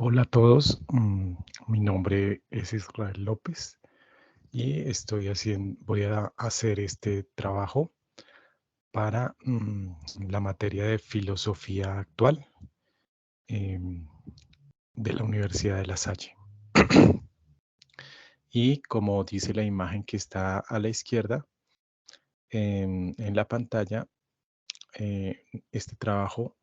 Hola a todos, mi nombre es Israel López y voy a hacer este trabajo para la materia de filosofía actual em, de la Universidad de La Salle. Y como dice la imagen que está a la izquierda en la pantalla, eh, este trabajo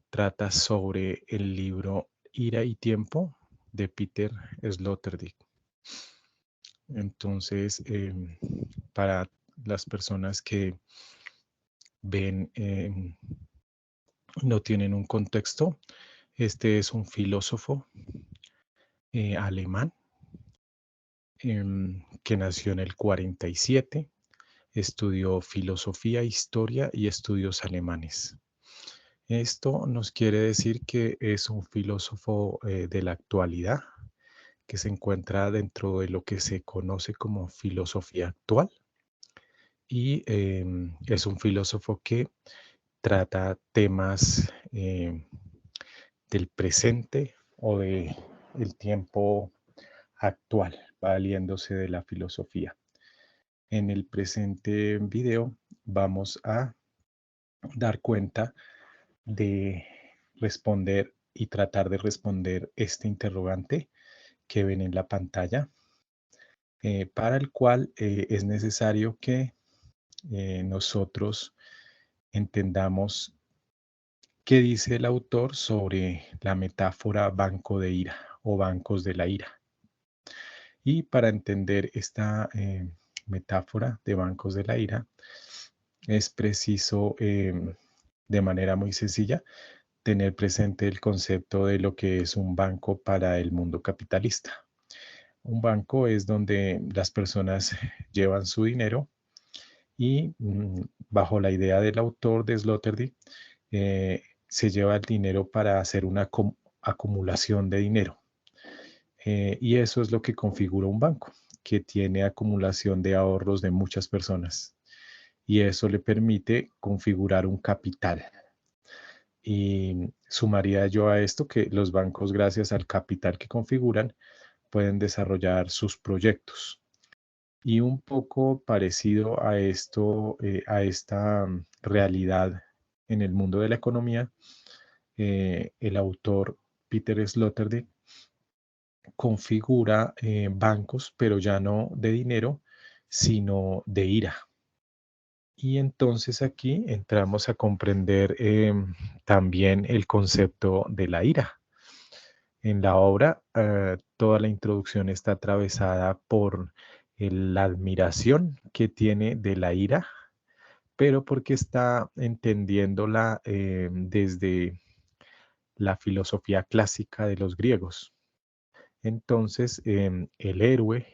trata sobre el libro Ira y Tiempo de Peter Sloterdijk. Entonces, para las personas que ven, no tienen un contexto, este es un filósofo alemán que nació en el 47, estudió filosofía, historia y estudios alemanes. Esto nos quiere decir que es un filósofo de la actualidad, que se encuentra dentro de lo que se conoce como filosofía actual y es un filósofo que trata temas del presente o de el tiempo actual, valiéndose de la filosofía. En el presente video vamos a dar cuenta de responder y tratar de responder este interrogante que ven en la pantalla, para el cual es necesario que nosotros entendamos qué dice el autor sobre la metáfora banco de ira o bancos de la ira. Y para entender esta metáfora de bancos de la ira, es preciso de manera muy sencilla tener presente el concepto de lo que es un banco para el mundo capitalista. Un banco es donde las personas llevan su dinero y bajo la idea del autor de Sloterdijk, se lleva el dinero para hacer una acumulación de dinero. Y eso es lo que configura un banco, que tiene acumulación de ahorros de muchas personas. Y eso le permite configurar un capital. Y sumaría yo a esto que los bancos, gracias al capital que configuran, pueden desarrollar sus proyectos. Y un poco parecido a esto, a esta realidad en el mundo de la economía, el autor Peter Sloterdijk configura bancos, pero ya no de dinero, sino de ira. Y entonces aquí entramos a comprender también el concepto de la ira. En la obra, toda la introducción está atravesada por la admiración que tiene de la ira, pero porque está entendiéndola desde la filosofía clásica de los griegos. Entonces, el héroe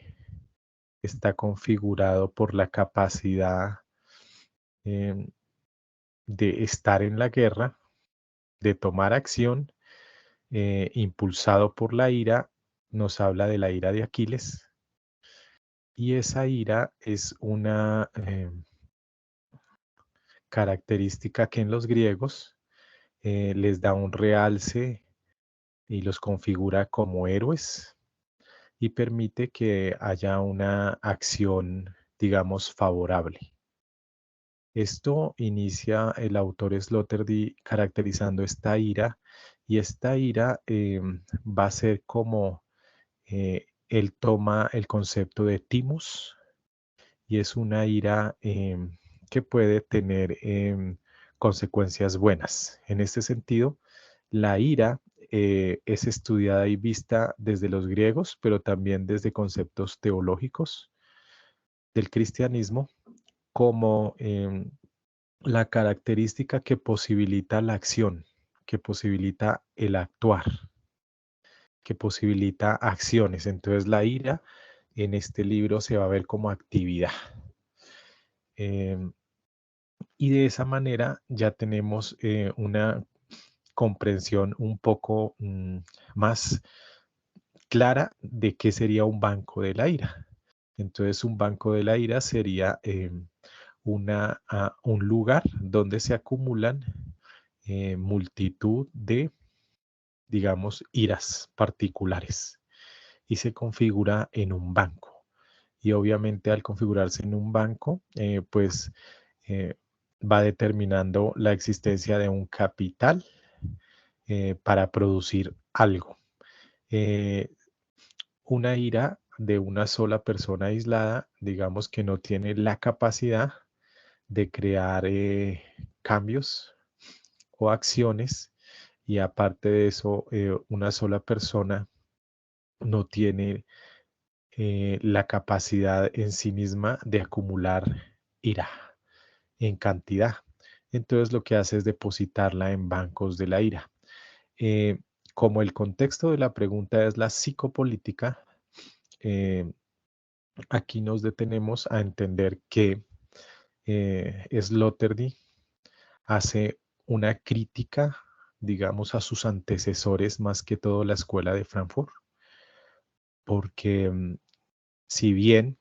está configurado por la capacidad em, de estar en la guerra, de tomar acción, impulsado por la ira, nos habla de la ira de Aquiles, y esa ira es una característica que en los griegos les da un realce y los configura como héroes y permite que haya una acción, digamos, favorable. Esto inicia el autor Sloterdijk caracterizando esta ira y esta ira va a ser como él toma el concepto de timus y es una ira que puede tener consecuencias buenas. En este sentido, la ira es estudiada y vista desde los griegos, pero también desde conceptos teológicos del cristianismo como la característica que posibilita la acción, que posibilita el actuar, que posibilita acciones. Entonces la ira en este libro se va a ver como actividad. Em, y de esa manera ya tenemos una comprensión un poco más clara de qué sería un banco de la ira. Entonces un banco de la ira sería un lugar donde se acumulan multitud de digamos, iras particulares y se configura en un banco. Y obviamente al configurarse en un banco, pues eh, va determinando la existencia de un capital para producir algo. Eh, una ira de una sola persona aislada, digamos que no tiene la capacidad de crear cambios o acciones y aparte de eso, una sola persona no tiene la capacidad en sí misma de acumular ira en cantidad. Entonces lo que hace es depositarla en bancos de la ira. Eh, como el contexto de la pregunta es la psicopolítica, eh, aquí nos detenemos a entender que Sloterdijk hace una crítica, digamos, a sus antecesores, más que todo la escuela de Frankfurt, porque si bien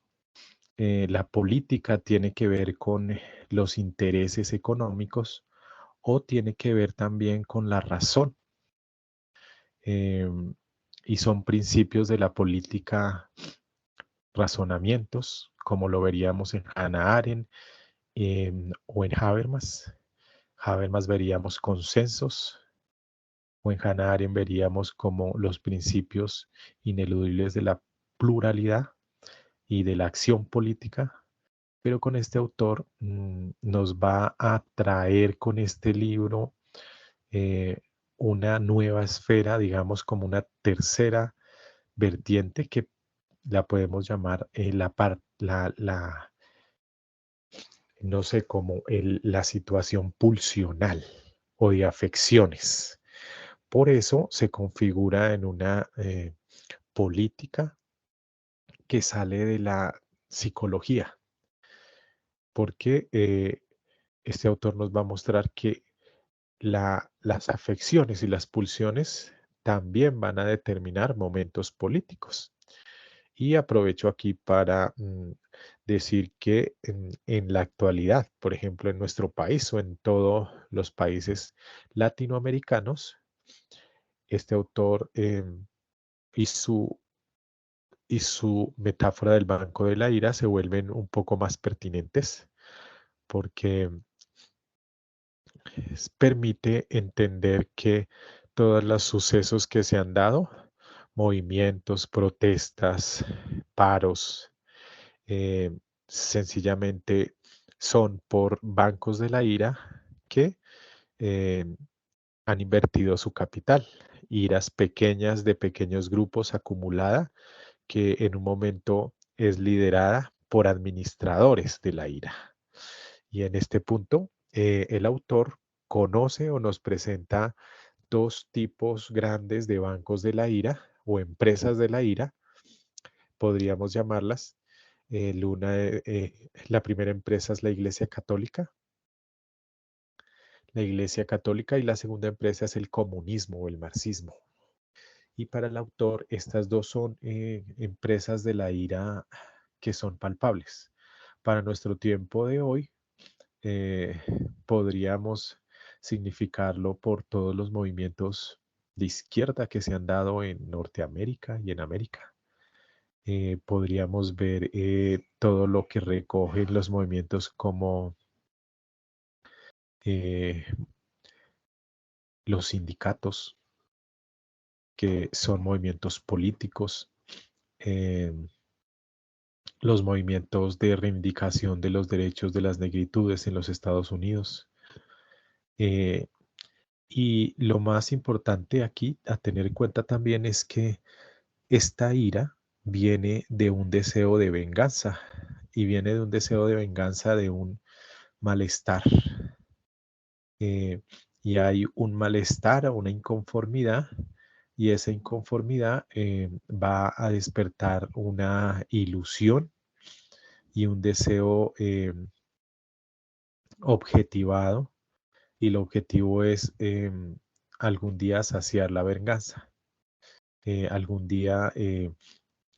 la política tiene que ver con los intereses económicos o tiene que ver también con la razón, em, y son principios de la política, razonamientos, como lo veríamos en Hannah Arendt o en Habermas. Habermas veríamos consensos o en Hannah Arendt veríamos como los principios ineludibles de la pluralidad y de la acción política, pero con este autor nos va a traer con este libro eh, una nueva esfera, digamos como una tercera vertiente que la podemos llamar no sé, como la situación pulsional o de afecciones. Por eso se configura en una política que sale de la psicología, porque este autor nos va a mostrar que las afecciones y las pulsiones también van a determinar momentos políticos. Y aprovecho aquí para decir que en la actualidad, por ejemplo, en nuestro país o en todos los países latinoamericanos, este autor y su metáfora del banco de la ira se vuelven un poco más pertinentes porque permite entender que todos los sucesos que se han dado, movimientos, protestas, paros, eh, sencillamente son por bancos de la ira que eh, han invertido su capital, iras pequeñas de pequeños grupos acumulada que en un momento es liderada por administradores de la ira. Y en este punto, el autor conoce o nos presenta dos tipos grandes de bancos de la ira o empresas de la ira, podríamos llamarlas. La primera empresa es la Iglesia Católica, y la segunda empresa es el comunismo o el marxismo. Y para el autor, estas dos son empresas de la ira que son palpables. Para nuestro tiempo de hoy, eh, podríamos significarlo por todos los movimientos de izquierda que se han dado en Norteamérica y en América. Podríamos ver todo lo que recogen los movimientos como eh, los sindicatos, que son movimientos políticos, eh, los movimientos de reivindicación de los derechos de las negritudes en los Estados Unidos. eh, y lo más importante aquí a tener en cuenta también es que esta ira viene de un deseo de venganza y viene de un deseo de venganza de un malestar. eh, y hay un malestar o una inconformidad y esa inconformidad va a despertar una ilusión y un deseo objetivado y el objetivo es algún día saciar la venganza, algún día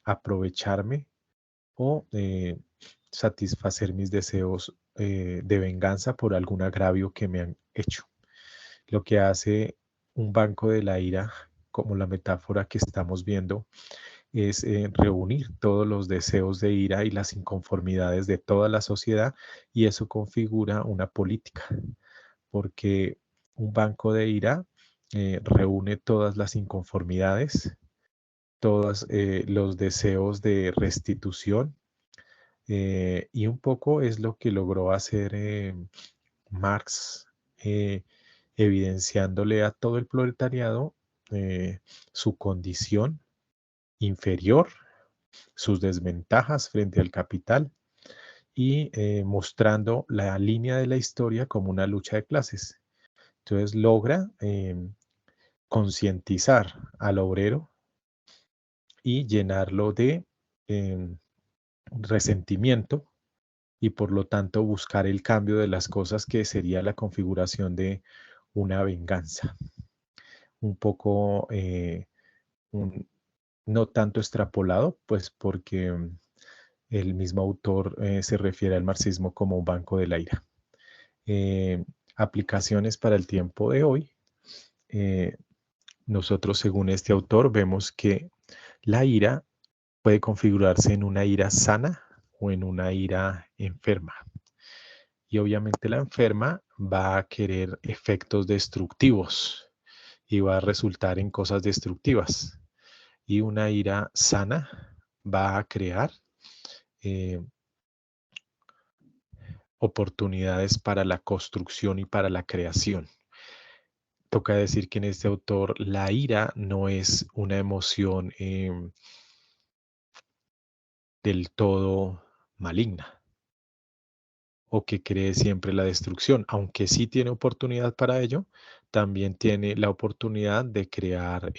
aprovecharme o satisfacer mis deseos de venganza por algún agravio que me han hecho. Lo que hace un banco de la ira como la metáfora que estamos viendo, es reunir todos los deseos de ira y las inconformidades de toda la sociedad y eso configura una política, porque un banco de ira reúne todas las inconformidades, todos los deseos de restitución y un poco es lo que logró hacer Marx, eh, evidenciándole a todo el proletariado su condición inferior, sus desventajas frente al capital y mostrando la línea de la historia como una lucha de clases. Entonces logra concientizar al obrero y llenarlo de em, resentimiento y por lo tanto buscar el cambio de las cosas que sería la configuración de una venganza. Un poco, un- no tanto extrapolado, pues porque el mismo autor se refiere al marxismo como un banco de la ira. Eh, Aplicaciones para el tiempo de hoy. eh, Nosotros, según este autor, vemos que la ira puede configurarse en una ira sana o en una ira enferma. Y obviamente la enferma va a querer efectos destructivos y va a resultar en cosas destructivas. Y una ira sana va a crear eh, oportunidades para la construcción y para la creación. Toca decir que en este autor la ira no es una emoción del todo maligna o que cree siempre la destrucción, aunque sí tiene oportunidad para ello, también tiene la oportunidad de crear,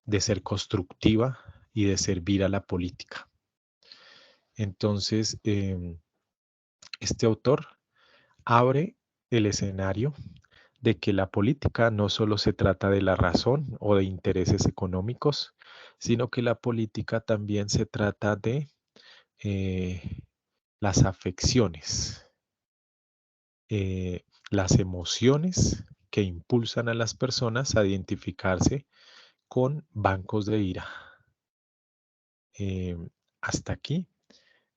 de ser constructiva y de servir a la política. Entonces, este autor abre el escenario de que la política no solo se trata de la razón o de intereses económicos, sino que la política también se trata de eh, las afecciones, las emociones que impulsan a las personas a identificarse con bancos de ira. Eh, Hasta aquí,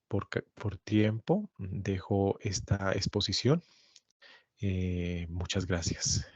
por tiempo, dejo esta exposición. Muchas gracias.